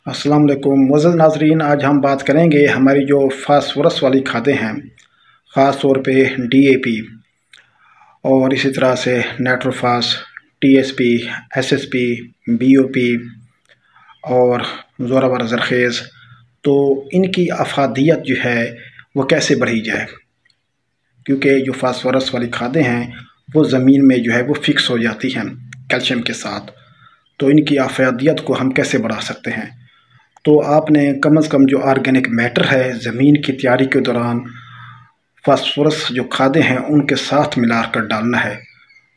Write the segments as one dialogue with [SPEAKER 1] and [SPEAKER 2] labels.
[SPEAKER 1] अस्सलाम वालेकुम मुअज़्ज़ज़ नाज़रीन। आज हम बात करेंगे हमारी जो फास्फोरस वाली खादें हैं, ख़ास तौर पे डीएपी और इसी तरह से नाइट्रोफास, टीएसपी, एसएसपी, बीओपी और ज़ोरावर ज़रख़ेज़। तो इनकी अफ़ादियत जो है वो कैसे बढ़ी जाए, क्योंकि जो फास्फोरस वाली खादें हैं वो ज़मीन में जो है वो फ़िक्स हो जाती हैं कैल्शियम के साथ। तो इनकी अफ़ादियत को हम कैसे बढ़ा सकते हैं? तो आपने कम से कम जो ऑर्गेनिक मैटर है ज़मीन की तैयारी के दौरान फास्फोरस जो खादें हैं उनके साथ मिला कर डालना है।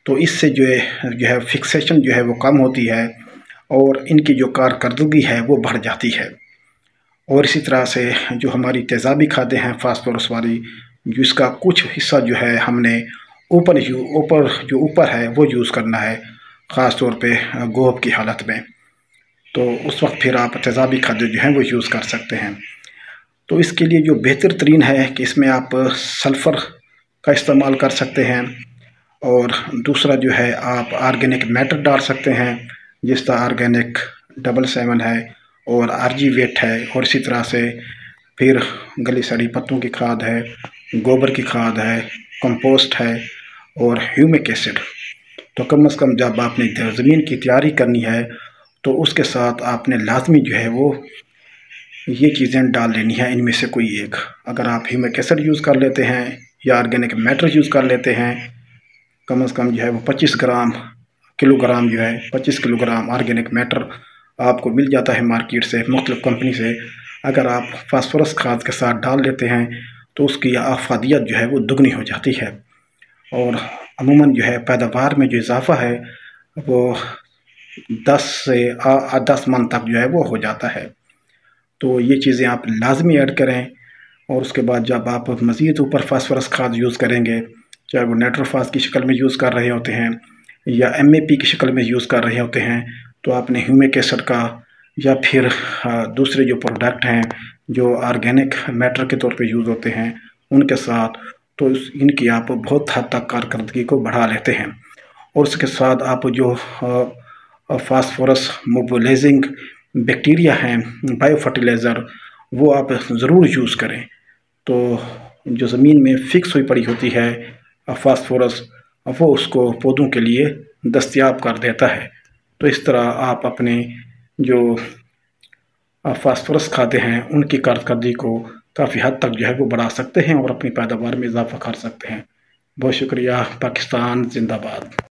[SPEAKER 1] तो इससे जो है फिक्सेशन जो है वो कम होती है और इनकी जो कारकर्दगी है वो बढ़ जाती है। और इसी तरह से जो हमारी तेज़ाबी खादें हैं फास्फोरस वाली, जिसका कुछ हिस्सा जो है हमने ऊपर है वो यूज़ करना है, ख़ास तौर पे गोब की हालत में। तो उस वक्त फिर आप तेज़ाबी खादें जो हैं वो यूज़ कर सकते हैं। तो इसके लिए जो बेहतर तरीन है कि इसमें आप सल्फ़र का इस्तेमाल कर सकते हैं और दूसरा जो है आप ऑर्गेनिक मैटर डाल सकते हैं, जिस तरह ऑर्गेनिक 777 है और आरजी वेट है, और इसी तरह से फिर गली सड़ी पत्तों की खाद है, गोबर की खाद है, कंपोस्ट है और ह्यूमिक एसिड। तो कम से कम जब आपने ज़मीन की तैयारी करनी है तो उसके साथ आपने लाजमी जो है वो ये चीज़ें डाल लेनी है, इनमें से कोई एक। अगर आप ह्यूमिक एसिड यूज़ कर लेते हैं या ऑर्गेनिक मैटर यूज़ कर लेते हैं, कम से कम जो है वो 25 किलोग्राम जो है 25 किलोग्राम ऑर्गेनिक मैटर आपको मिल जाता है मार्केट से, मुख्तलिफ़ कंपनी से। अगर आप फास्फोरस खाद के साथ डाल लेते हैं तो उसकी अफ़ादियत जो है वो दुगनी हो जाती है और अमूमन जो है पैदावार में जो इजाफ़ा है वो 10 मन तक जो है वो हो जाता है। तो ये चीज़ें आप लाजमी ऐड करें। और उसके बाद जब आप मज़ीद ऊपर फास्फोरस खाद यूज़ करेंगे, चाहे वो नाइट्रोफास की शक्ल में यूज़ कर रहे होते हैं या एमएपी की शक्ल में यूज़ कर रहे होते हैं, तो आपने ह्यूमिक एसिड का या फिर दूसरे जो प्रोडक्ट हैं जो ऑर्गेनिक मैटर के तौर पे यूज़ होते हैं उनके साथ, तो इनकी आप बहुत हद तक कारकर्दगी को बढ़ा लेते हैं। और उसके साथ आप जो फास्फोरस मोबिलाइजिंग बैक्टीरिया हैं, बायो फर्टिलाइज़र, वो आप ज़रूर यूज़ करें। तो जो ज़मीन में फ़िक्स हुई पड़ी होती है फास्फोरस, वो उसको पौधों के लिए दस्तयाब कर देता है। तो इस तरह आप अपने जो फास्फोरस खाते हैं उनकी कारकर्दगी को काफ़ी हद तक जो है वो बढ़ा सकते हैं और अपनी पैदावार में इजाफ़ा कर सकते हैं। बहुत शुक्रिया। पाकिस्तान जिंदाबाद।